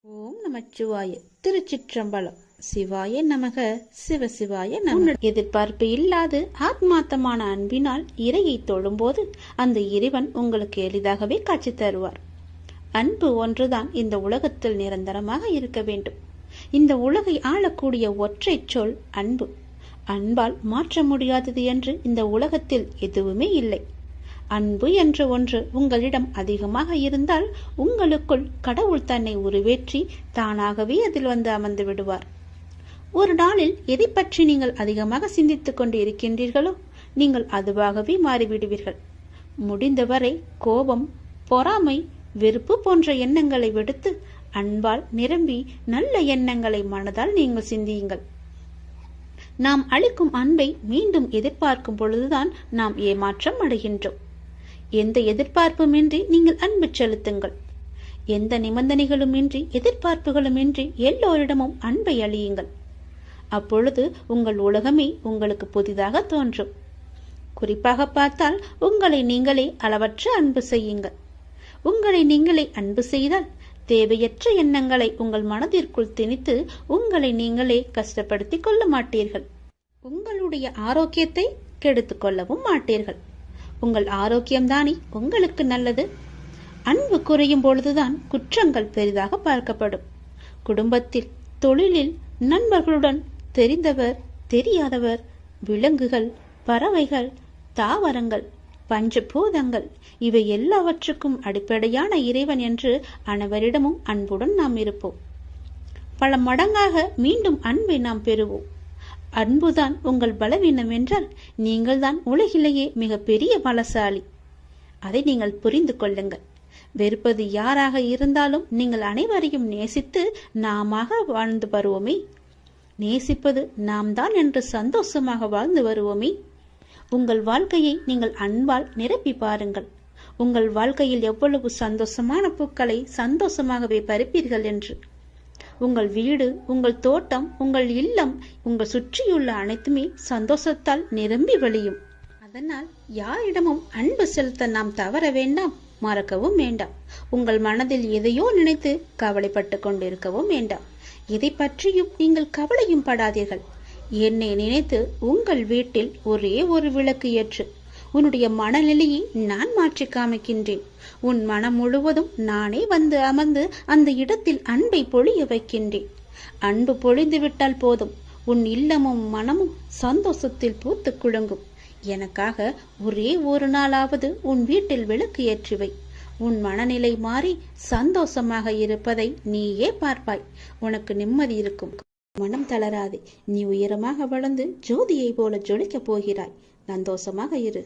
ஓம் நமச்சிவாய. திருச்சிற்றம்பலம். சிவாய நமக. சிவசிவாய நமக. எதிர்பார்ப்பு இல்லாது ஆத்மார்த்தமான அன்பினால் இறையை தொழும்போது அந்த இறைவன் உங்களுக்கு எளிதாகவே காட்சி தருவார். அன்பு ஒன்றுதான் இந்த உலகத்தில் நிரந்தரமாக இருக்க வேண்டும். இந்த உலகை ஆளக்கூடிய ஒற்றை சொல் அன்பு. அன்பால் மாற்ற முடியாதது என்று இந்த உலகத்தில் எதுவுமே இல்லை. அன்பு என்ற ஒன்று உங்களிடம் அதிகமாக இருந்தால் உங்களுக்குள் கடவுள் தன்னை உருவேற்றி தானாகவே அதில் வந்து அமர்ந்து விடுவார். ஒரு நாளில் எதை பற்றி நீங்கள் அதிகமாக சிந்தித்துக் கொண்டு இருக்கின்றீர்களோ நீங்கள் அதுவாகவே மாறிவிடுவீர்கள். முடிந்தவரை கோபம், பொறாமை, வெறுப்பு போன்ற எண்ணங்களை விடுத்து அன்பால் நிரம்பி நல்ல எண்ணங்களை மனதால் நீங்கள் சிந்தியுங்கள். நாம் அளிக்கும் அன்பை மீண்டும் எதிர்பார்க்கும் பொழுதுதான் நாம் ஏமாற்றம் அடைகின்றோம். எந்த எதிர்பார்ப்புமின்றி நீங்கள் அன்பு செலுத்துங்கள். எந்த நிபந்தனைகளுமின்றி எதிர்பார்ப்புகளுமின்றி எல்லோரிடமும் அன்பை அளியுங்கள். அப்பொழுது உங்கள் உலகமே உங்களுக்கு புதிதாக தோன்றும். குறிப்பாக பார்த்தால் உங்களை நீங்களே அளவற்ற அன்பு செய்யுங்கள். உங்களை நீங்களே அன்பு செய்தால் தேவையற்ற எண்ணங்களை உங்கள் மனதிற்குள் திணித்து உங்களை நீங்களே கஷ்டப்படுத்திக் கொள்ள மாட்டீர்கள். உங்களுடைய ஆரோக்கியத்தை கெடுத்துக் கொள்ளவும் மாட்டீர்கள். உங்கள் ஆரோக்கியம்தானே உங்களுக்கு நல்லது. அன்பு குறையும் பொழுதுதான் குற்றங்கள் பெரிதாக பார்க்கப்படும். குடும்பத்தில், தொழிலில், நண்பர்களுடன், தெரிந்தவர், தெரியாதவர், விலங்குகள், பறவைகள், தாவரங்கள், பஞ்சபூதங்கள் இவை எல்லாவற்றுக்கும் அடிப்படையான இறைவன் என்று அனைவரிடமும் அன்புடன் நாம் இருப்போம். பல மடங்காக மீண்டும் அன்பை நாம் பெறுவோம். அன்புதான் உங்கள் பலவீனம் என்றால் நீங்கள் தான் உலகிலேயே மிக பெரிய பலசாலி. அதை நீங்கள் புரிந்து கொள்ளுங்கள். வெறுப்பது யாராக இருந்தாலும் நீங்கள் அனைவரையும் நேசித்து நாமாக வாழ்ந்து வருவோமே. நேசிப்பது நாம் தான் என்று சந்தோஷமாக வாழ்ந்து வருவோமே. உங்கள் வாழ்க்கையை நீங்கள் அன்பால் நிரப்பி பாருங்கள். உங்கள் வாழ்க்கையில் எவ்வளவு சந்தோஷமான பூக்களை சந்தோஷமாகவே பறிப்பீர்கள் என்று. உங்கள் வீடு, உங்கள் தோட்டம், உங்கள் இல்லம், உங்கள் சுற்றியுள்ள அனைத்துமே சந்தோஷத்தால் நிரம்பி வழியும். அதனால் யாரிடமும் அன்பு செலுத்த நாம் தவற வேண்டாம், மறக்கவும் வேண்டாம். உங்கள் மனதில் எதையோ நினைத்து கவலைப்பட்டு கொண்டிருக்கவும் வேண்டாம். எதை பற்றியும் நீங்கள் கவலையும் படாதீர்கள். என்னை நினைத்து உங்கள் வீட்டில் ஒரே ஒரு விளக்கு ஏற்று உன்னுடைய மனநிலையை நான் மாற்றி காமிக்கின்றேன். உன் மனம் முழுவதும் நானே வந்து அமர்ந்து அந்த இடத்தில் அன்பை பொழிய வைக்கின்றேன். அன்பு பொழிந்து விட்டால் போதும், உன் இல்லமும் மனமும் சந்தோஷத்தில் பூத்து குலுங்கும். எனக்காக ஒரே ஒரு நாளாவது உன் வீட்டில் விளக்கு ஏற்றுவை. உன் மனநிலை மாறி சந்தோஷமாக இருப்பதை நீயே பார்ப்பாய். உனக்கு நிம்மதி இருக்கும். மனம் தளராதே. நீ உயரமாக வளர்ந்து ஜோதியை போல ஜொலிக்கப் போகிறாய். சந்தோஷமாக இரு.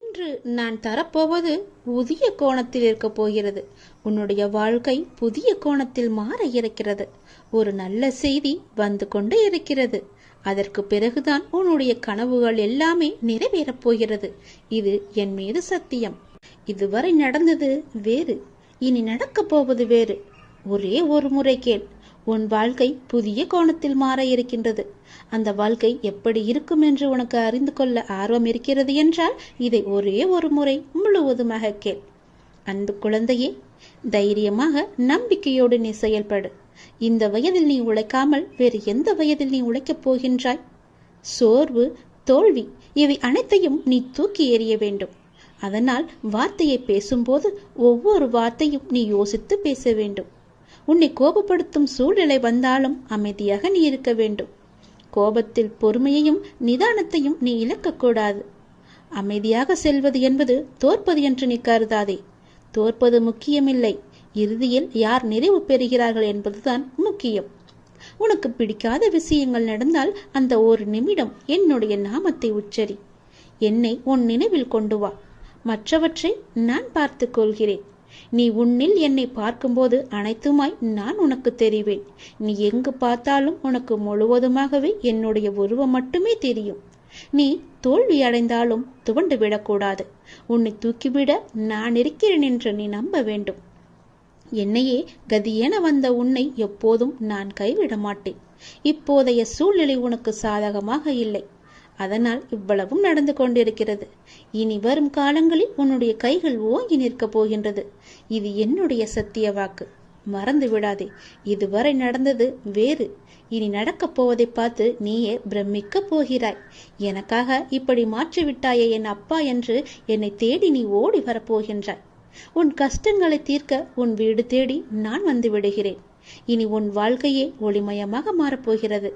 இன்று நான் தரப்போவது புதிய கோணத்தில் இருக்க போகிறது. உன்னுடைய வாழ்க்கை புதிய கோணத்தில் மாற இருக்கிறது. ஒரு நல்ல செய்தி வந்து கொண்டே இருக்கிறது. அதற்கு பிறகுதான் உன்னுடைய கனவுகள் எல்லாமே நிறைவேறப் போகிறது. இது என் மீது சத்தியம். இதுவரை நடந்தது வேறு, இனி நடக்கப் போவது வேறு. ஒரே ஒரு முறை கேள். உன் வாழ்க்கை புதிய கோணத்தில் மாற இருக்கின்றது. அந்த வாழ்க்கை எப்படி இருக்கும் என்று உனக்கு அறிந்து கொள்ள ஆர்வம் இருக்கிறது என்றால் இதை ஒரே ஒரு முறை முழுவதுமாக கேள். அன்பு குழந்தையே, தைரியமாக நம்பிக்கையோடு நீ செயல்படு. இந்த வயதில் நீ உழைக்காமல் வேறு எந்த வயதில் நீ உழைக்கப் போகின்றாய்? சோர்வு, தோல்வி இவை அனைத்தையும் நீ தூக்கி எறிய வேண்டும். அதனால் வார்த்தையை பேசும்போது ஒவ்வொரு வார்த்தையும் நீ யோசித்து பேச வேண்டும். உன்னை கோபப்படுத்தும் சூழ்நிலை வந்தாலும் அமைதியாக நீ இருக்க வேண்டும். கோபத்தில் பொறுமையையும் நிதானத்தையும் நீ இழக்கக்கூடாது. அமைதியாக செல்வது என்பது தோற்பது என்று நீ கருதாதே. தோற்பது முக்கியமில்லை, இறுதியில் யார் நிறைவு பெறுகிறார்கள் என்பதுதான் முக்கியம். உனக்கு பிடிக்காத விஷயங்கள் நடந்தால் அந்த ஒரு நிமிடம் என்னுடைய நாமத்தை உச்சரி. என்னை உன் நினைவில் கொண்டு வா. மற்றவற்றை நான் பார்த்துக் கொள்கிறேன். நீ உன்னில் என்னை பார்க்கும்போது அனைத்துமாய் நான் உனக்கு தெரிவேன். நீ எங்கு பார்த்தாலும் உனக்கு முழுவதுமாகவே என்னுடைய உருவம் மட்டுமே தெரியும். நீ தோல்வி அடைந்தாலும் துவண்டு விடக்கூடாது. உன்னை தூக்கிவிட நான் இருக்கிறேன் என்று நீ நம்ப வேண்டும். என்னையே கதியென வந்த உன்னை எப்போதும் நான் கைவிட மாட்டேன். இப்போதைய சூழ்நிலை உனக்கு சாதகமாக இல்லை. அதனால் இவ்வளவும் நடந்து கொண்டிருக்கிறது. இனி வரும் காலங்களில் உன்னுடைய கைகள் ஓங்கி நிற்கப் போகின்றது. இது என்னுடைய சத்திய வாக்கு. மறந்து விடாதே. இதுவரை நடந்தது வேறு, இனி நடக்கப் போவதை பார்த்து நீயே பிரமிக்க போகிறாய். எனக்காக இப்படி மாற்றிவிட்டாயே என் அப்பா என்று என்னை தேடி நீ ஓடி வரப்போகின்றாய். உன் கஷ்டங்களை தீர்க்க உன் வீடு தேடி நான் வந்து விடுகிறேன். இனி உன் வாழ்க்கையே ஒளிமயமாக மாறப்போகிறது.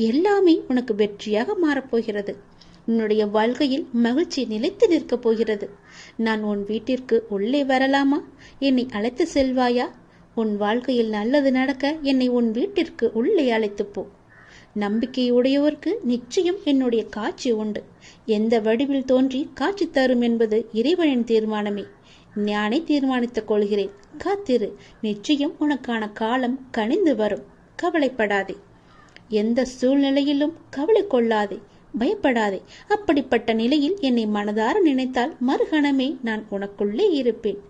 எல்லாமே உனக்கு வெற்றியாக மாறப்போகிறது. உன்னுடைய வாழ்க்கையில் மகிழ்ச்சி நிலைத்து நிற்கப் போகிறது. நான் உன் வீட்டிற்கு உள்ளே வரலாமா? என்னை அழைத்து செல்வாயா? உன் வாழ்க்கையில் நல்லது நடக்க என்னை உன் வீட்டிற்கு உள்ளே அழைத்து போ. நம்பிக்கையுடையவருக்கு நிச்சயம் என்னுடைய காட்சி உண்டு. எந்த வடிவில் தோன்றி காட்சி தரும் என்பது இறைவனின் தீர்மானமே. நானே தீர்மானித்துக் கொள்கிறேன். காத்திரு, நிச்சயம் உனக்கான காலம் கனிந்து வரும். கவலைப்படாதே. எந்த சூழ்நிலையிலும் கவலை கொள்ளாதே, பயப்படாதே. அப்படிப்பட்ட நிலையில் என்னை மனதார நினைத்தால் மறுகணமே நான் உனக்குள்ளே இருப்பேன்.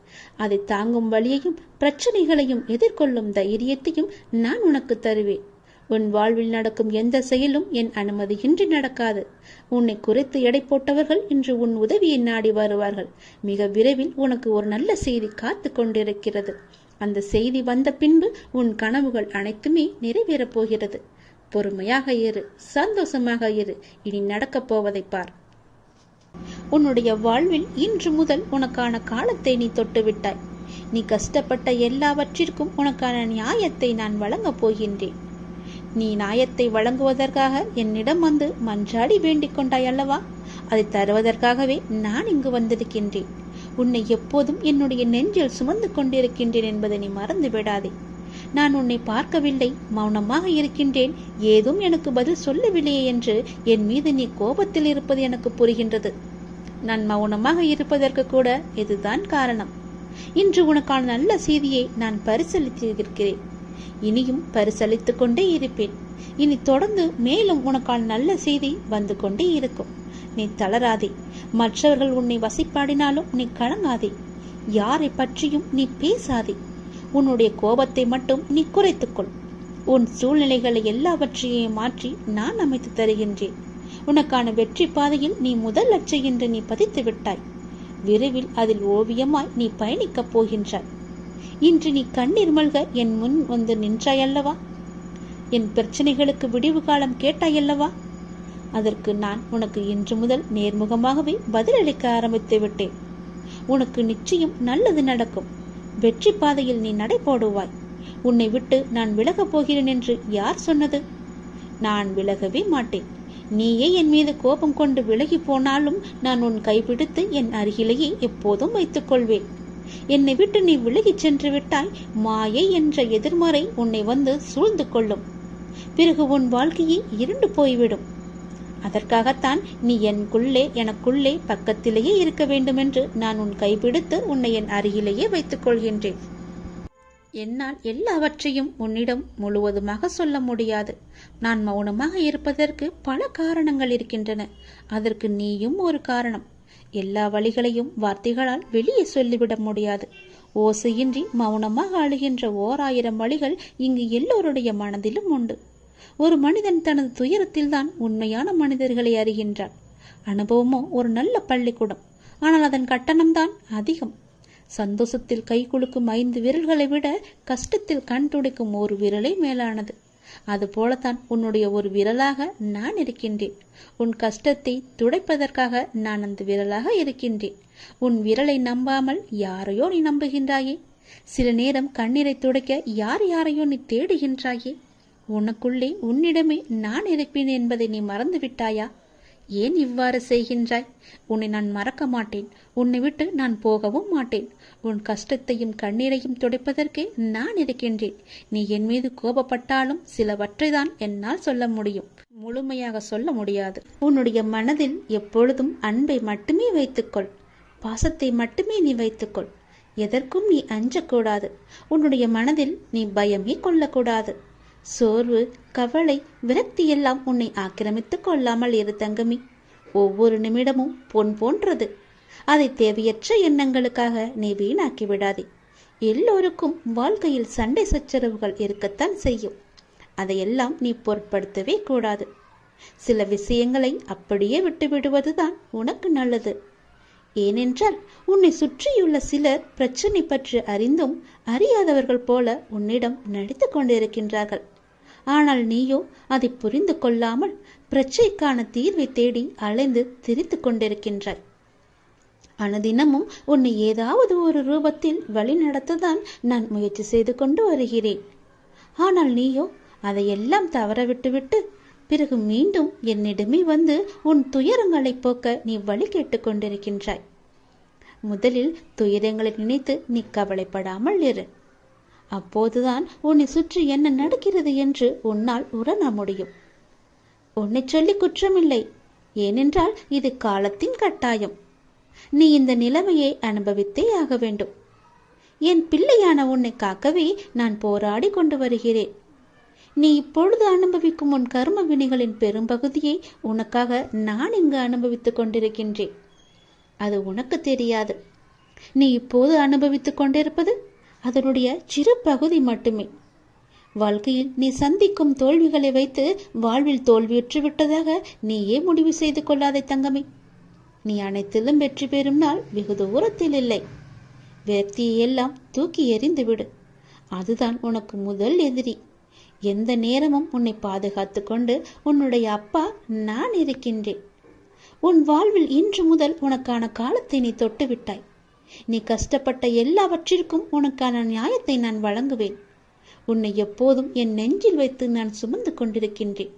அதை தாங்கும் வழியையும் பிரச்சனைகளையும் எதிர்கொள்ளும் தைரியத்தையும் நான் உனக்கு தருவேன். உன் வாழ்வில் நடக்கும் எந்த செயலும் என் அனுமதியின்றி நடக்காது. உன்னை குறைத்து எடை போட்டவர்கள் இன்று உன் உதவியை நாடி வருவார்கள். மிக விரைவில் உனக்கு ஒரு நல்ல செய்தி காத்து கொண்டிருக்கிறது. அந்த செய்தி வந்த பின்பு உன் கனவுகள் அனைத்துமே நிறைவேறப் போகிறது. பொறுமையாக இரு, சந்தோஷமாக இரு. இனி நடக்கப் போவதை பார். உன்னுடைய வாழ்வில் இன்று முதல் உனக்கான காலத்தை நீ தொட்டுவிட்டாய். நீ கஷ்டப்பட்ட எல்லாவற்றிற்கும் உனக்கான நியாயத்தை நான் வழங்கப் போகின்றேன். நீ நியாயத்தை வழங்குவதற்காக என்னிடம் வந்து மன்றாடி வேண்டிக் கொண்டாய் அல்லவா? அதை தருவதற்காகவே நான் இங்கு வந்திருக்கின்றேன். உன்னை எப்போதும் என்னுடைய நெஞ்சில் சுமந்து கொண்டிருக்கின்றேன் என்பதை நீ மறந்து விடாதே. நான் உன்னை பார்க்கவில்லை, மௌனமாக இருக்கின்றேன், ஏதும் எனக்கு பதில் சொல்லவில்லையே என்று என் மீது நீ கோபத்தில் இருப்பது எனக்கு புரிகின்றது. நான் மௌனமாக இருப்பதற்கு கூட இதுதான் காரணம். இன்று உனக்கான நல்ல செய்தியை நான் பரிசளித்திருக்கிறேன். இனியும் பரிசளித்துக் கொண்டே இருப்பேன். இனி தொடர்ந்து மேலும் உனக்கான நல்ல செய்தி வந்து கொண்டே இருக்கும். நீ தளராதே. மற்றவர்கள் உன்னை வசைப்பாடினாலும் நீ கலங்காதே. யாரை பற்றியும் நீ பேசாதே. உன்னுடைய கோபத்தை மட்டும் நீ குறைத்துக்கொள். உன் சூழ்நிலைகளை எல்லாவற்றையும் மாற்றி நான் அமைத்து தருகின்றேன். உனக்கான வெற்றி பாதையில் நீ முதல் லட்சை என்று நீ பதித்து விட்டாய். விரைவில் அதில் ஓவியமாய் நீ பயணிக்கப் போகின்றாய். இன்று நீ கண்ணீர் மல்க என் முன் வந்து நின்றாயல்லவா? என் பிரச்சனைகளுக்கு விடிவு காலம் கேட்டாயல்லவா? அதற்கு நான் உனக்கு இன்று முதல் நேர்முகமாகவே பதிலளிக்க ஆரம்பித்து விட்டேன். உனக்கு நிச்சயம் நல்லது நடக்கும். வெற்றி பாதையில் நீ நடை போடுவாய். உன்னை விட்டு நான் விலகப் போகிறேன் என்று யார் சொன்னது? நான் விலகவே மாட்டேன். நீயே என் மீது கோபம் கொண்டு விலகி போனாலும் நான் உன் கைப்பிடித்து என் அருகிலேயே எப்போதும் வைத்துக் கொள்வேன். என்னை விட்டு நீ விலகிச் சென்று விட்டாய். மாயை என்ற எதிர்மறை உன்னை வந்து சூழ்ந்து கொள்ளும். பிறகு உன் வாழ்க்கையே இருண்டு போய்விடும். அதற்காகத்தான் நீ எனக்குள்ளே பக்கத்திலேயே இருக்க வேண்டும் என்று நான் உன் கைப்பிடித்து உன்னை என் அருகிலேயே வைத்துக் கொள்கின்றேன். என்னால் எல்லாவற்றையும் உன்னிடம் முழுவதுமாக சொல்ல முடியாது. நான் மௌனமாக இருப்பதற்கு பல காரணங்கள் இருக்கின்றன. அதற்கு நீயும் ஒரு காரணம். எல்லா வழிகளையும் வார்த்தைகளால் வெளியே சொல்லிவிட முடியாது. ஓசையின்றி மௌனமாக அழுகின்ற 1000 வழிகள் இங்கு எல்லோருடைய மனதிலும் உண்டு. ஒரு மனிதன் தனது துயரத்தில்தான் உண்மையான மனிதர்களை அறிகின்றான். அனுபவமோ ஒரு நல்ல பள்ளிக்கூடம். ஆனால் அதன் கட்டணம்தான் அதிகம். சந்தோஷத்தில் கை குலுக்கும் 5 விரல்களை விட கஷ்டத்தில் கண் துடைக்கும் ஒரு விரலே மேலானது. அதுபோலத்தான் உன்னுடைய ஒரு விரலாக நான் இருக்கின்றேன். உன் கஷ்டத்தை துடைப்பதற்காக நான் அந்த விரலாக இருக்கின்றேன். உன் விரலை நம்பாமல் யாரையோ நீ நம்புகின்றாயே. சில நேரம் கண்ணீரை துடைக்க யாரையோ நீ தேடுகின்றாயே. உனக்குள்ளே உன்னிடமே நான் இருப்பேன் என்பதை நீ மறந்து விட்டாயா? ஏன் இவ்வாறு செய்கின்றாய்? உன்னை நான் மறக்க மாட்டேன். உன்னை விட்டு நான் போகவும் மாட்டேன். உன் கஷ்டத்தையும் கண்ணீரையும் துடைப்பதற்கே நான் இருக்கின்றேன். நீ என் மீது கோபப்பட்டாலும் சிலவற்றை தான் என்னால் சொல்ல முடியும், முழுமையாக சொல்ல முடியாது. உன்னுடைய மனதில் எப்பொழுதும் அன்பை மட்டுமே வைத்துக்கொள். பாசத்தை மட்டுமே நீ வைத்துக்கொள். எதற்கும் நீ அஞ்சக்கூடாது. உன்னுடைய மனதில் நீ பயமே கொள்ளக்கூடாது. சோர்வு, கவலை, விரக்தி எல்லாம் உன்னை ஆக்கிரமித்துக் கொள்ளாமல் இரு தங்கமி. ஒவ்வொரு நிமிடமும் பொன் போன்றது. அதை தேவையற்ற எண்ணங்களுக்காக நீ வீணாக்கி விடாதே. எல்லோருக்கும் வாழ்க்கையில் சண்டை சச்சரவுகள் இருக்கத்தான் செய்யும். அதையெல்லாம் நீ பொருட்படுத்தவே கூடாது. சில விஷயங்களை அப்படியே விட்டு விடுவதுதான் உனக்கு நல்லது. ஏனென்றால் உன்னை சுற்றியுள்ள சிலர் பிரச்சனை பற்றி அறிந்தும் அறியாதவர்கள் போல உன்னிடம் நடித்து கொண்டிருக்கின்றார்கள். ஆனால் நீயோ அதை புரிந்து கொள்ளாமல் பிரச்சனைக்கான தீர்வை தேடி அலைந்து திரித்து கொண்டிருக்கின்றாய். அனுதினமும் உன்னை ஏதாவது ஒரு ரூபத்தில் வழி நடத்ததான் நான் முயற்சி செய்து கொண்டு வருகிறேன். ஆனால் நீயோ அதையெல்லாம் தவற விட்டுவிட்டு பிறகு மீண்டும் என்னிடமே வந்து உன் துயரங்களை போக்க நீ வழி கேட்டு கொண்டிருக்கின்றாய். முதலில் துயரங்களை நினைத்து நீ கவலைப்படாமல் இரு. அப்போதுதான் உன்னை சுற்றி என்ன நடக்கிறது என்று உன்னால் உணர முடியும். உன்னை சொல்லி குற்றமில்லை, ஏனென்றால் இது காலத்தின் கட்டாயம். நீ இந்த நிலைமையை அனுபவித்தே ஆக வேண்டும். என் பிள்ளையான உன்னை காக்கவே நான் போராடி கொண்டு வருகிறேன். நீ இப்பொழுது அனுபவிக்கும் உன் கர்ம வினைகளின் பெரும்பகுதியை உனக்காக நான் இங்கு அனுபவித்துக் கொண்டிருக்கின்றேன். அது உனக்கு தெரியாது. நீ இப்போது அனுபவித்துக் கொண்டிருப்பது அதனுடைய சிறு பகுதி மட்டுமே. வாழ்க்கையில் நீ சந்திக்கும் தோல்விகளை வைத்து வாழ்வில் தோல்வியுற்று விட்டதாக நீயே முடிவு செய்து கொள்ளாதே தங்கமே. நீ அனைத்திலும் வெற்றி பெறும் நாள் வெகு தூரத்தில் இல்லை. விரக்தியை எல்லாம் தூக்கி எறிந்து விடு. அதுதான் உனக்கு முதல் எதிரி. எந்த நேரமும் உன்னை பாதுகாத்து கொண்டு உன்னுடைய அப்பா நான் இருக்கின்றேன். உன் வாழ்வில் இன்று முதல் உனக்கான காலத்தை நீ தொட்டு விட்டாய். நீ கஷ்டப்பட்ட எல்லாவற்றிற்கும் உனக்கான நியாயத்தை நான் வழங்குவேன். உன்னை எப்போதும் என் நெஞ்சில் வைத்து நான் சுமந்து கொண்டிருக்கின்றேன்.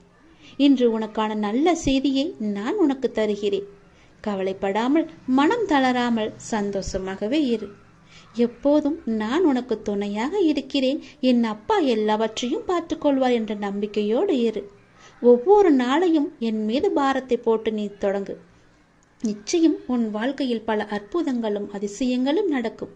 இன்று உனக்கான நல்ல செய்தியை நான் உனக்கு தருகிறேன். கவலைப்படாமல் மனம் தளராமல் சந்தோஷமாகவே இரு. எப்போதும் நான் உனக்கு துணையாக இருக்கிறேன். என் அப்பா எல்லாவற்றையும் பார்த்துக்கொள்வார் என்ற நம்பிக்கையோடு இரு. ஒவ்வொரு நாளையும் என் மீது பாரத்தை போட்டு நீ தொடங்கு. நிச்சயம் உன் வாழ்க்கையில் பல அற்புதங்களும் அதிசயங்களும் நடக்கும்.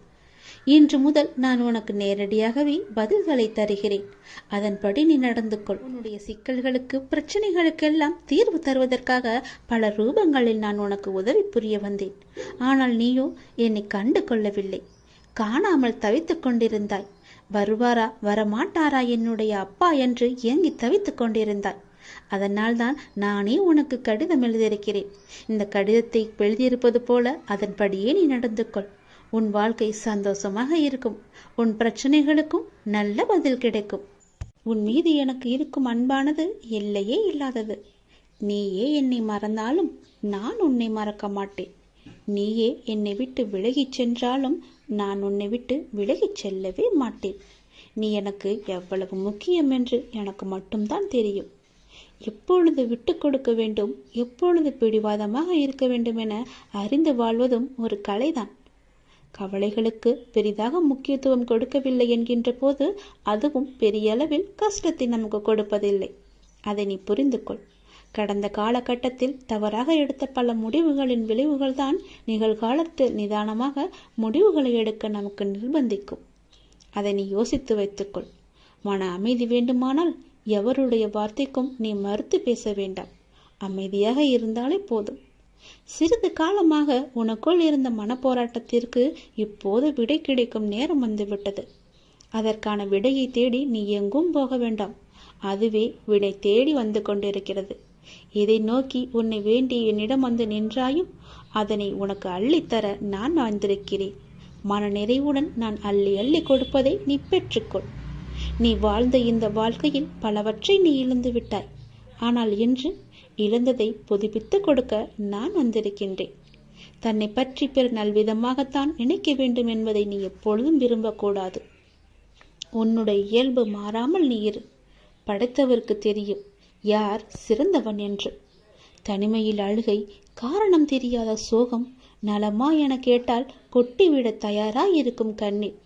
இன்று முதல் நான் உனக்கு நேரடியாகவே பதில்களை தருகிறேன். அதன்படி நீ நடந்து கொள். உன்னுடைய சிக்கல்களுக்கு பிரச்சனைகளுக்கெல்லாம் தீர்வு தருவதற்காக பல ரூபங்களில் நான் உனக்கு உதவி புரிய வந்தேன். ஆனால் நீயோ என்னை கண்டு கொள்ளவில்லை. காணாமல் தவித்துக் கொண்டிருந்தாய். வருவாரா வரமாட்டாரா என்னுடைய அப்பா என்று ஏங்கி தவித்துக் கொண்டிருந்தாய். அதனால்தான் நானே உனக்கு கடிதம் எழுதியிருக்கிறேன். இந்த கடிதத்தை எழுதியிருப்பது போல அதன்படியே நீ நடந்து கொள். உன் வாழ்க்கை சந்தோஷமாக இருக்கும். உன் பிரச்சனைகளுக்கும் நல்ல பதில் கிடைக்கும். உன் மீது எனக்கு இருக்கும் அன்பானது எல்லையே இல்லாதது. நீயே என்னை மறந்தாலும் நான் உன்னை மறக்க மாட்டேன். நீயே என்னை விட்டு விலகிச் சென்றாலும் நான் உன்னை விட்டு விலகிச் செல்லவே மாட்டேன். நீ எனக்கு எவ்வளவு முக்கியம் என்று எனக்கு மட்டும்தான் தெரியும். எப்பொழுது விட்டு கொடுக்க வேண்டும், எப்பொழுது பிடிவாதமாக இருக்க வேண்டும் என அறிந்து வாழ்வதும் ஒரு கலைதான். கவலைகளுக்கு பெரிதாக முக்கியத்துவம் கொடுக்கவில்லை என்கின்ற போது அதுவும் பெரிய அளவில் கஷ்டத்தை நமக்கு கொடுப்பதில்லை. அதை நீ புரிந்து கொள். கடந்த காலகட்டத்தில் தவறாக எடுத்த பல முடிவுகளின் விளைவுகள் தான் நிகழ்காலத்தில் நிதானமாக முடிவுகளை எடுக்க நமக்கு நிர்பந்திக்கும். அதை நீ யோசித்து வைத்துக்கொள். மன அமைதி வேண்டுமானால் எவருடைய வார்த்தைக்கும் நீ மறுத்து பேச வேண்டாம். அமைதியாக இருந்தாலே போதும். சிறிது காலமாக உனக்குள் இருந்த மனப்போராட்டத்திற்கு இப்போது விடை கிடைக்கும் நேரம் வந்துவிட்டது. அதற்கான விடையை தேடி நீ எங்கும் போக வேண்டாம். அதுவே விடை தேடி வந்து கொண்டிருக்கிறது. இதை நோக்கி உன்னை வேண்டி என்னிடம் வந்து நின்றாயும் அதனை உனக்கு அள்ளித்தர நான் வந்திருக்கிறேன். மன நிறைவுடன் நான் அள்ளி அள்ளி கொடுப்பதை நீ பெற்றுக்கொள். நீ வாழ்ந்த இந்த வாழ்க்கையில் பலவற்றை நீ இழந்து விட்டாய். ஆனால் இன்று இழந்ததை புதுப்பித்து கொடுக்க நான் வந்திருக்கின்றேன். தன்னை பற்றி பிற நல்விதமாகத்தான் நினைக்க வேண்டும் என்பதை நீ எப்பொழுதும் விரும்பக்கூடாது. உன்னுடைய இயல்பு மாறாமல் நீ இரு. படைத்தவருக்கு தெரியும் யார் சிறந்தவன் என்று. தனிமையில் அழுகை, காரணம் தெரியாத சோகம், நலமா என கேட்டால் கொட்டிவிட தயாராயிருக்கும் கண்ணீர்,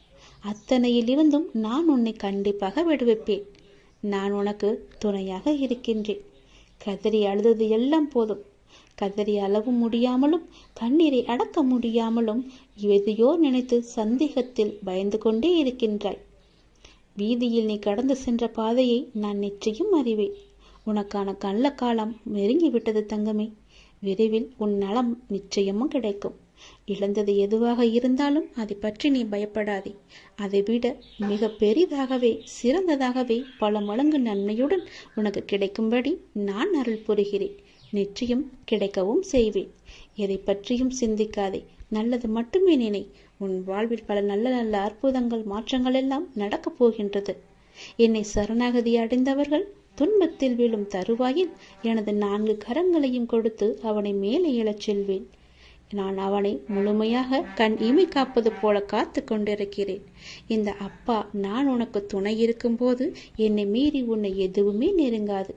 அத்தனையிலிருந்தும் நான் உன்னை கண்டிப்பாக விடுவிப்பேன். நான் உனக்கு துணையாக இருக்கின்றேன். கதறி அழுதது எல்லாம் போதும். கதறி அளவு முடியாமலும் கண்ணீரை அடக்க முடியாமலும் எதையோ நினைத்து சந்தேகத்தில் பயந்து கொண்டே இருக்கின்றாய். வீதியில் நீ கடந்து சென்ற பாதையை நான் நிச்சயம் அறிவேன். உனக்கான கள்ள காலம் நெருங்கிவிட்டது தங்கமே. விரைவில் உன் நலம் நிச்சயமும் கிடைக்கும். இழந்தது எதுவாக இருந்தாலும் அதை பற்றி நீ பயப்படாதே. அதைவிட மிக பெரிதாகவே சிறந்ததாகவே பல மடங்கு நன்மையுடன் உனக்கு கிடைக்கும்படி நான் அருள் புரிகிறேன். நிச்சயம் கிடைக்கவும் செய்வேன். எதை பற்றியும் சிந்திக்காதே, நல்லது மட்டுமே நினை. உன் வாழ்வில் பல நல்ல நல்ல அற்புதங்கள் மாற்றங்கள் எல்லாம் நடக்கப் போகின்றது. என்னை சரணாகதி அடைந்தவர்கள் துன்பத்தில் விழும் தருவாயில் எனது 4 கரங்களையும் கொடுத்து அவனை மேலே எழச் செல்வேன். நான் அவனை முழுமையாக கண் இமை காப்பது போல காத்து கொண்டிருக்கிறேன். இந்த அப்பா நான் உனக்கு துணை இருக்கும் போது என்னை மீறி உன்னை எதுவுமே நெருங்காது.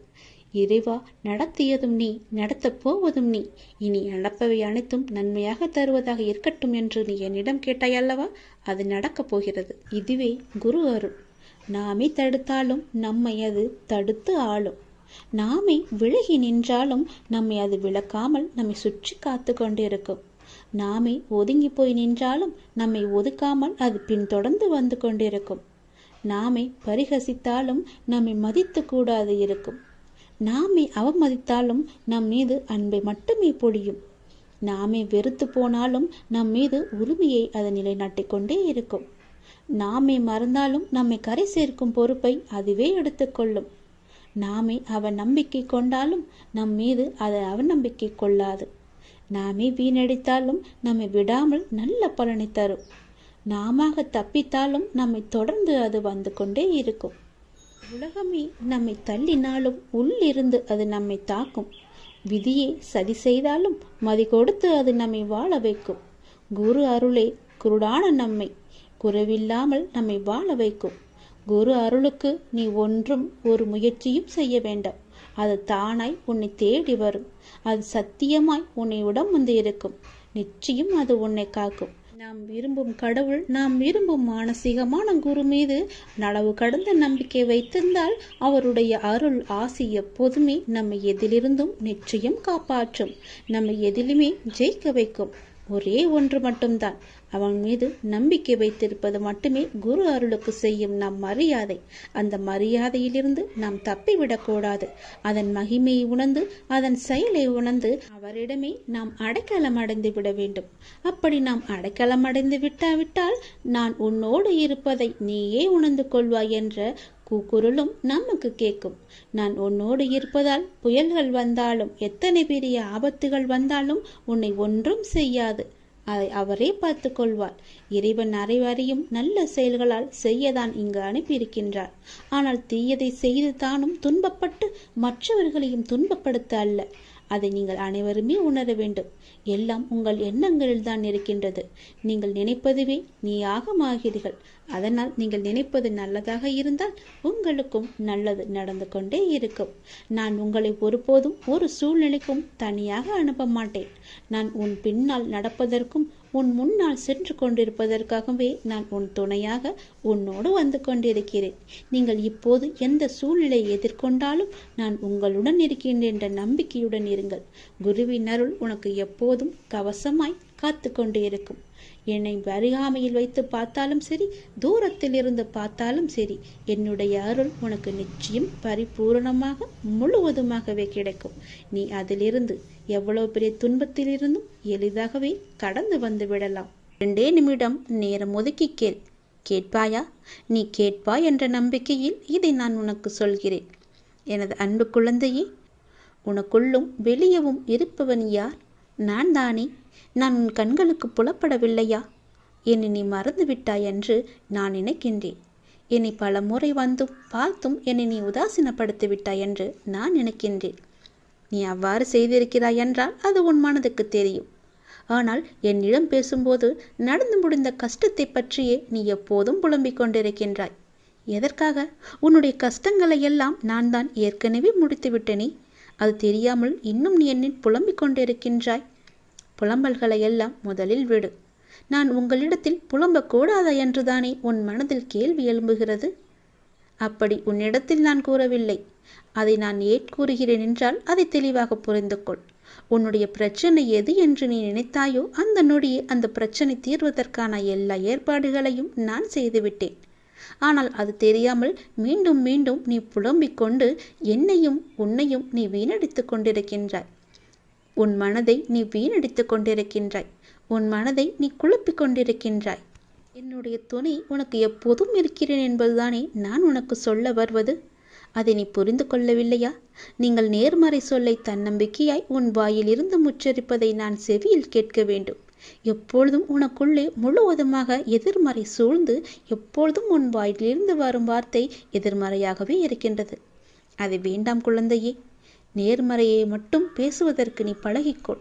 இறைவா, நடத்தியதும் நீ, நடத்தப் போவதும் நீ. இனி நடப்பவை அனைத்தும் நன்மையாக தருவதாக இருக்கட்டும் என்று நீ என்னிடம் கேட்டாய் அல்லவா? அது நடக்கப் போகிறது. இதுவே குரு அருள். நாமே தடுத்தாலும் நம்மை அது தடுத்து ஆளும். நாமே விலகி நின்றாலும் நம்மை அது விலக்காமல் நம்மை சுற்றி காத்து கொண்டிருக்கும். நாமே ஒதுங்கி போய் நின்றாலும் நம்மை ஒதுக்காமல் அது பின்தொடர்ந்து வந்து கொண்டிருக்கும். நாமே பரிகசித்தாலும் நம்மை மதித்து கூடாது இருக்கும். நாமே அவமதித்தாலும் நம் மீது அன்பை மட்டுமே பொழியும். நாமே வெறுத்து போனாலும் நம் மீது உரிமையை அது நிலைநாட்டிக் கொண்டே இருக்கும். நாமே மறந்தாலும் நம்மை கரை சேர்க்கும் பொறுப்பை அதுவே எடுத்துக்கொள்ளும். நாமே அவன் நம்பிக்கை கொண்டாலும் நம் மீது அதை அவநம்பிக்கை கொள்ளாது. நாமே வீணடித்தாலும் நம்மை விடாமல் நல்ல பலனை தரும். நாம தப்பித்தாலும் நம்மை தொடர்ந்து அது வந்து கொண்டே இருக்கும். உலகமே நம்மை தள்ளினாலும் உள்ளிருந்து அது நம்மை தாக்கும். விதியை சதி செய்தாலும் மதி கொடுத்து அது நம்மை வாழ வைக்கும். குரு அருளே குருடான நம்மை குறைவில்லாமல் நம்மை வாழ வைக்கும். குரு அருளுக்கு நீ ஒன்றும் ஒரு முயற்சியும் செய்ய வேண்டாம். அது தானாய் உன்னை தேடி வரும். அது சத்தியமாய் உன்னை உடம் வந்து இருக்கும். நிச்சயம் அது உன்னை காக்கும். நாம் விரும்பும் கடவுள், நாம் விரும்பும் மானசீகமான குரு மீது அளவு கடந்த நம்பிக்கை வைத்திருந்தால் அவருடைய அருள் ஆசி எப்போதுமே நம்மை எதிலிருந்தும் நிச்சயம் காப்பாற்றும். நம்மை எதிலுமே ஜெயிக்க வைக்கும். ஒரே ஒன்று மட்டும்தான், அவன் மீது நம்பிக்கை வைத்திருப்பது மட்டுமே குரு அருளுக்கு செய்யும் நம் மரியாதை. அந்த மரியாதையிலிருந்து நாம் தப்பிவிடக்கூடாது. அதன் மகிமையை உணர்ந்து அதன் செயலை உணர்ந்து அவரிடமே நாம் அடைக்கலம் அடைந்து விட வேண்டும். அப்படி நாம் அடைக்கலம் அடைந்து விட்டால் நான் உன்னோடு இருப்பதை நீயே உணர்ந்து கொள்வாய் என்ற கூக்குரலும் நமக்கு கேட்கும். நான் உன்னோடு இருப்பதால் புயல்கள் வந்தாலும் எத்தனை பெரிய ஆபத்துகள் வந்தாலும் உன்னை ஒன்றும் செய்யாது. அதை அவரே பார்த்து கொள்வார். இறைவன் அனைவரையும் நல்ல செயல்களால் செய்யதான் இங்கு அனுப்பியிருக்கின்றார். ஆனால் தீயதை செய்து தானும் துன்பப்பட்டு மற்றவர்களையும் துன்பப்படுத்த அல்ல. அதை நீங்கள் அனைவருமே உணர வேண்டும். எல்லாம் உங்கள் எண்ணங்களில் தான் இருக்கின்றது. நீங்கள் நினைப்பதுவே நீயாகமாகிறீர்கள். அதனால் நீங்கள் நினைப்பது நல்லதாக இருந்தால் உங்களுக்கும் நல்லது நடந்து கொண்டே இருக்கும். நான் உங்களை ஒருபோதும் ஒரு சூழ்நிலைக்கும் தனியாக அனுப்ப மாட்டேன். நான் உன் பின்னால் நடப்பதற்கும் உன் முன்னால் சென்று கொண்டிருப்பதற்காகவே நான் உன் துணையாக உன்னோடு வந்து கொண்டிருக்கிறேன். நீங்கள் இப்போது எந்த சூழ்நிலையை எதிர்கொண்டாலும் நான் உங்களுடன் இருக்கின்றேன் என்ற நம்பிக்கையுடன் இருங்கள். குருவின் அருள் உனக்கு எப்போதும் கவசமாய் காத்து கொண்டு இருக்கும். என்னை அருகாமையில் வைத்து பார்த்தாலும் சரி, தூரத்தில் இருந்து பார்த்தாலும் சரி, என்னுடைய அருள் உனக்கு நிச்சயம் பரிபூரணமாக முழுவதுமாகவே கிடைக்கும். நீ அதிலிருந்து எவ்வளவு பெரிய துன்பத்தில் இருந்தும் எளிதாகவே கடந்து வந்து விடலாம். 2 நிமிடம் நேரம் ஒதுக்கி கேட்பாயா? நீ கேட்பாய் என்ற நம்பிக்கையில் இதை நான் உனக்கு சொல்கிறேன். எனது அன்பு குழந்தையே, உனக்குள்ளும் வெளியவும் இருப்பவன் யார்? நான் தானே. நான் உன் கண்களுக்கு புலப்படவில்லையா? என்னை நீ மறந்து விட்டாய் என்று நான் நினைக்கின்றேன். என்னை பல முறை வந்தும் பார்த்தும் என்னை நீ உதாசீனப்படுத்தி விட்டாய் என்று நான் நினைக்கின்றேன். நீ அவ்வாறு செய்திருக்கிறாய் என்றால் அது உன் மனதுக்கு தெரியும். ஆனால் என்னிடம் பேசும்போது நடந்து முடிந்த கஷ்டத்தை பற்றியே நீ எப்போதும் புலம்பிக் கொண்டிருக்கின்றாய். எதற்காக? உன்னுடைய கஷ்டங்களை எல்லாம் நான் தான் ஏற்கனவே முடித்து விட்டேனே. அது தெரியாமல் இன்னும் நீ என்னில் புலம்பிக் கொண்டிருக்கின்றாய். புலம்பல்களை எல்லாம் முதலில் விடு. நான் உங்களிடத்தில் புலம்பக்கூடாதா என்றுதானே உன் மனதில் கேள்வி எழும்புகிறது. அப்படி உன்னிடத்தில் நான் கூறவில்லை. அதை நான் ஏன் கூறுகிறேன் என்றால் அதை தெளிவாக புரிந்து கொள். உன்னுடைய பிரச்சனை எது என்று நீ நினைத்தாயோ அந்த நொடியே அந்த பிரச்சனை தீர்வதற்கான எல்லா ஏற்பாடுகளையும் நான் செய்துவிட்டேன். ஆனால் அது தெரியாமல் மீண்டும் மீண்டும் நீ புலம்பிக் கொண்டு என்னையும் உன்னையும் நீ வீணடித்து கொண்டிருக்கின்றாய். உன் மனதை நீ வீணடித்து கொண்டிருக்கின்றாய். உன் மனதை நீ குழப்பிக் கொண்டிருக்கின்றாய். என்னுடைய துணை உனக்கு எப்போதும் இருக்கிறேன் என்பதுதானே நான் உனக்கு சொல்ல வருவது. அதை நீ புரிந்து கொள்ளவில்லையா? நீங்கள் நேர்மறை சொல்லை தன்னம்பிக்கையாய் உன் வாயிலிருந்து உச்சரிப்பதை நான் செவியில் கேட்க வேண்டும். எப்பொழுதும் உனக்குள்ளே முழுவதுமாக எதிர்மறை சூழ்ந்து எப்பொழுதும் உன் வாயிலிருந்து வரும் வார்த்தை எதிர்மறையாகவே இருக்கின்றது. அது வேண்டாம் குழந்தையே. நேர்மறையை மட்டும் பேசுவதற்கு நீ பழகிக்கொள்.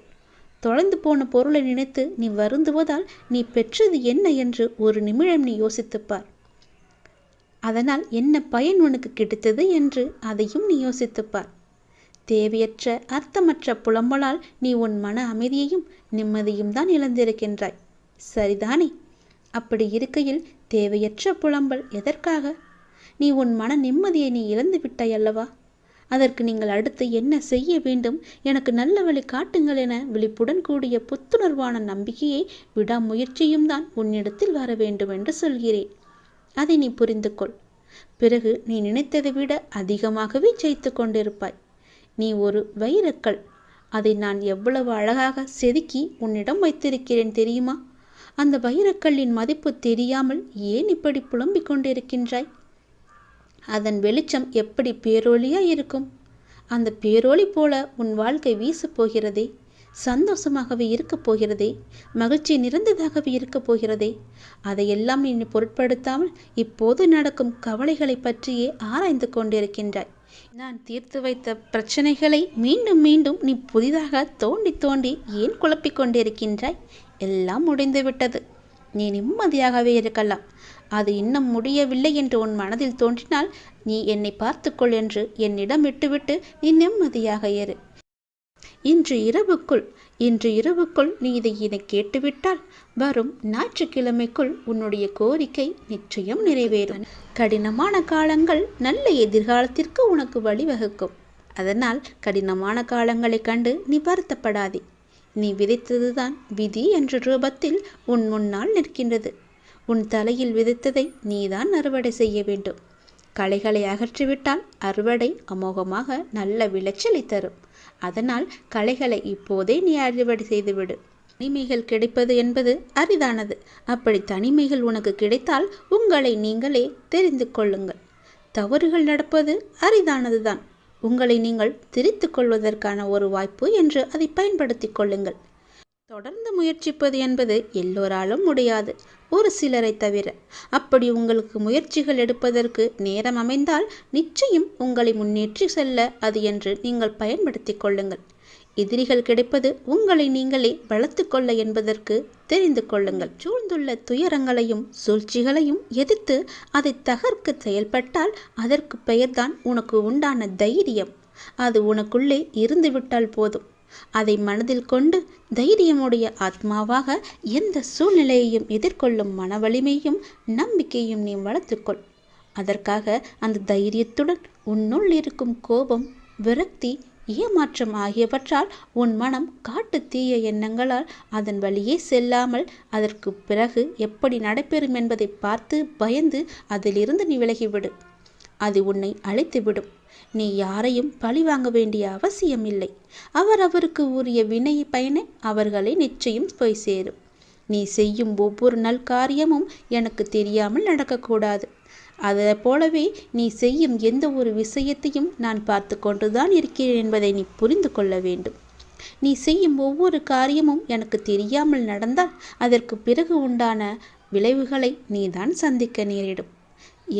தொலைந்து போன பொருளை நினைத்து நீ வருந்துவதால் நீ பெற்றது என்ன என்று ஒரு நிமிடம் நீ யோசித்துப்பார். அதனால் என்ன பயன் உனக்கு கிடைத்தது என்று அதையும் நீ யோசித்துப்பார். தேவையற்ற அர்த்தமற்ற புலம்பலால் நீ உன் மன அமைதியையும் நிம்மதியும் தான் இழந்திருக்கின்றாய். சரிதானே? அப்படி இருக்கையில் தேவையற்ற புலம்பல் எதற்காக? நீ உன் மன நிம்மதியை நீ இழந்து விட்டாய் அல்லவா? அதற்கு நீங்கள் அடுத்து என்ன செய்ய வேண்டும், எனக்கு நல்ல வழி காட்டுங்கள் என விழிப்புடன் கூடிய புத்துணர்வான நம்பிக்கையை விடாமுயற்சியும் தான் உன்னிடத்தில் வர வேண்டும் என்று சொல்கிறேன். அதை நீ புரிந்து கொள். பிறகு நீ நினைத்ததை விட அதிகமாகவே ஜெயித்து கொண்டிருப்பாய். நீ ஒரு வைரக்கல். அதை நான் எவ்வளவு அழகாக செதுக்கி உன்னிடம் வைத்திருக்கிறேன் தெரியுமா? அந்த வைரக்கல்லின் மதிப்பு தெரியாமல் ஏன் இப்படி புலம்பிக் கொண்டிருக்கின்றாய்? அதன் வெளிச்சம் எப்படி பேரொளியாய் இருக்கும். அந்த பேரொளி போல உன் வாழ்க்கை வீசப் போகிறதே, சந்தோஷமாகவே இருக்கப் போகிறதே, மகிழ்ச்சி நிறைந்ததாகவே இருக்கப் போகிறதே. அதையெல்லாம் நீ பொருட்படுத்தாமல் இப்போது நடக்கும் கவலைகளை பற்றியே ஆராய்ந்து கொண்டிருக்கின்றாய். நான் தீர்த்து வைத்த பிரச்சனைகளை மீண்டும் மீண்டும் நீ புதிதாக தோண்டி தோண்டி ஏன் குழப்பிக் கொண்டிருக்கின்றாய்? எல்லாம் முடிந்துவிட்டது. நீ நிம்மதியாகவே இருக்கலாம். அது இன்னும் முடியவில்லை என்று உன் மனதில் தோன்றினால் நீ என்னை பார்த்துக்கொள் என்று என்னிடம் விட்டுவிட்டு நீ நிம்மதியாக இரு. இன்று இரவுக்குள் நீ இதை கேட்டுவிட்டால் வரும் ஞாயிற்றுக்கிழமைக்குள் உன்னுடைய கோரிக்கை நிச்சயம் நிறைவேறும். கடினமான காலங்கள் நல்ல எதிர்காலத்திற்கு உனக்கு வழிவகுக்கும். அதனால் கடினமான காலங்களை கண்டு நீ வருத்தப்படாதே. நீ விதைத்ததுதான் விதி என்ற ரூபத்தில் உன் முன்னால் நிற்கின்றது. உன் தலையில் விதைத்ததை நீதான் அறுவடை செய்ய வேண்டும். களைகளை அகற்றிவிட்டால் அறுவடை அமோகமாக நல்ல விளைச்சலை தரும். அதனால் களைகளை இப்போதே நீ அறுவடை செய்துவிடு. தனிமைகள் கிடைப்பது என்பது அரிதானது. அப்படி தனிமைகள் உனக்கு கிடைத்தால் உங்களை நீங்களே தெரிந்து கொள்ளுங்கள். தவறுகள் நடப்பது அரிதானதுதான். உங்களை நீங்கள் திரித்து கொள்வதற்கான ஒரு வாய்ப்பு என்று அதை பயன்படுத்தி கொள்ளுங்கள். தொடர்ந்து முயற்சிப்பது என்பது எல்லோராலும் முடியாது, ஒரு சிலரை தவிர. அப்படி உங்களுக்கு முயற்சிகள் எடுப்பதற்கு நேரம் அமைந்தால் நிச்சயம் உங்களை முன்னேற்றி செல்ல அது என்று நீங்கள் பயன்படுத்தி கொள்ளுங்கள். எதிரிகள் கிடைப்பது உங்களை நீங்களே வளர்த்து கொள்ள என்பதற்கு தெரிந்து கொள்ளுங்கள். சூழ்ந்துள்ள துயரங்களையும் சூழ்ச்சிகளையும் எதிர்த்து அதை தகர்க்க செயல்பட்டால் அதற்கு பெயர்தான் உனக்கு உண்டான தைரியம். அது உனக்குள்ளே இருந்துவிட்டால் போதும். அதை மனதில் கொண்டு தைரியமுடைய ஆத்மாவாக எந்த சூழ்நிலையையும் எதிர்கொள்ளும் மன வலிமையும் நம்பிக்கையும் நீ வளர்த்துக்கொள். அதற்காக அந்த தைரியத்துடன் உன்னுள் இருக்கும் கோபம், விரக்தி, ஏமாற்றம் ஆகியவற்றால் உன் மனம் காட்டு தீய எண்ணங்களால் அதன் வழியே செல்லாமல் அதற்கு பிறகு எப்படி நடைபெறும் என்பதை பார்த்து பயந்து அதிலிருந்து நீ விலகிவிடு. அது உன்னை அழைத்துவிடும். நீ யாரையும் பழி வாங்க வேண்டிய அவசியம் இல்லை. அவருக்கு உரிய வினை பயனை அவர்களை நிச்சயம் போய் சேரும். நீ செய்யும் ஒவ்வொரு நல் காரியமும் எனக்கு தெரியாமல் நடக்கக்கூடாது. அதை போலவே நீ செய்யும் எந்த ஒரு விஷயத்தையும் நான் பார்த்து கொண்டுதான் இருக்கிறேன் என்பதை நீ புரிந்து கொள்ள வேண்டும். நீ செய்யும் ஒவ்வொரு காரியமும் எனக்கு தெரியாமல் நடந்தால் அதற்கு பிறகு உண்டான விளைவுகளை நீதான் சந்திக்க நேரிடும்.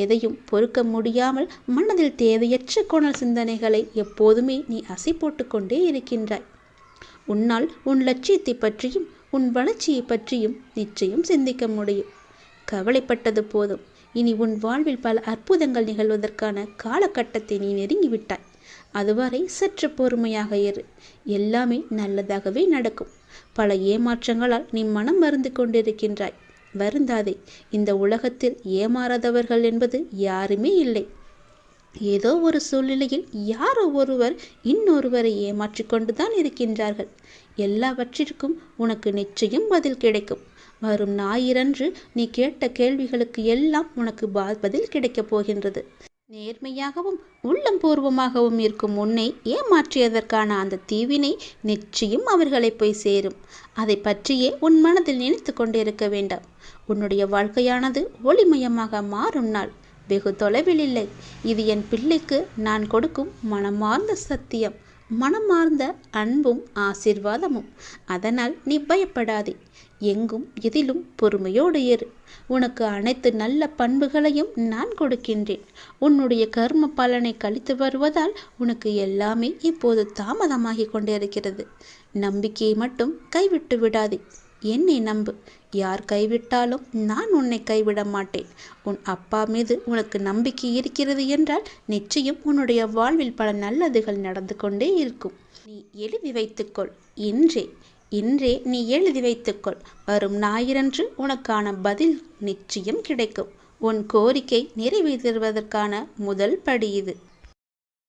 எதையும் பொறுக்க முடியாமல் மனதில் தேவையற்ற கோணல் சிந்தனைகளை எப்போதுமே நீ அசை போட்டு கொண்டே இருக்கின்றாய். உன்னால் உன் லட்சியத்தை பற்றியும் உன் வளர்ச்சியை பற்றியும் நிச்சயம் சிந்திக்க முடியும். கவலைப்பட்டது போதும். இனி உன் வாழ்வில் பல அற்புதங்கள் நிகழ்வதற்கான காலகட்டத்தை நீ நெருங்கிவிட்டாய். அதுவரை சற்று பொறுமையாக இரு. எல்லாமே நல்லதாகவே நடக்கும். பல ஏமாற்றங்களால் நீ மனம் மருந்து கொண்டிருக்கின்றாய். வருந்தாதே. இந்த உலகத்தில் ஏமாறாதவர்கள் என்பது யாருமே இல்லை. ஏதோ ஒரு சூழ்நிலையில் யாரோ ஒருவர் இன்னொருவரை ஏமாற்றி கொண்டுதான் இருக்கின்றார்கள். எல்லாவற்றிற்கும் உனக்கு நிச்சயம் பதில் கிடைக்கும். வரும் ஞாயிறன்று நீ கேட்ட கேள்விகளுக்கு எல்லாம் உனக்கு பதில் கிடைக்கப் போகின்றது. நேர்மையாகவும் உள்ளம் பூர்வமாகவும் இருக்கும் உன்னை ஏமாற்றியதற்கான அந்த தீவினை நிச்சயம் அவர்களை போய் சேரும். அதை பற்றியே உன் மனதில் நினைத்து கொண்டிருக்க வேண்டாம். உன்னுடைய வாழ்க்கையானது ஒளிமயமாக மாறும் நாள். வெகு தொலைவில் இல்லை. இது என் பிள்ளைக்கு நான் கொடுக்கும் மனமார்ந்த சத்தியம், மனமார்ந்த அன்பும் ஆசீர்வாதமும். அதனால் நீ பயப்படாதே. எங்கும் எதிலும் பொறுமையோடு இரு. உனக்கு அனைத்து நல்ல பண்புகளையும் நான் கொடுக்கின்றேன். உன்னுடைய கர்ம பலனை கழித்து வருவதால் உனக்கு எல்லாமே இப்போது தாமதமாகி கொண்டிருக்கிறது. நம்பிக்கையை மட்டும் கைவிட்டு விடாதே. என்னை நம்பு. யார் கைவிட்டாலும் நான் உன்னை கைவிட மாட்டேன். உன் அப்பா மீது உனக்கு நம்பிக்கை இருக்கிறது என்றால் நிச்சயம் உன்னுடைய வாழ்வில் பல நல்லதுகள் நடந்து கொண்டே இருக்கும். நீ எழுதி வைத்துக்கொள். இன்றே நீ எழுதி வைத்துக்கொள். வரும் ஞாயிறன்று உனக்கான பதில் நிச்சயம் கிடைக்கும். உன் கோரிக்கை நிறைவேற்றுவதற்கான முதல் படி இது.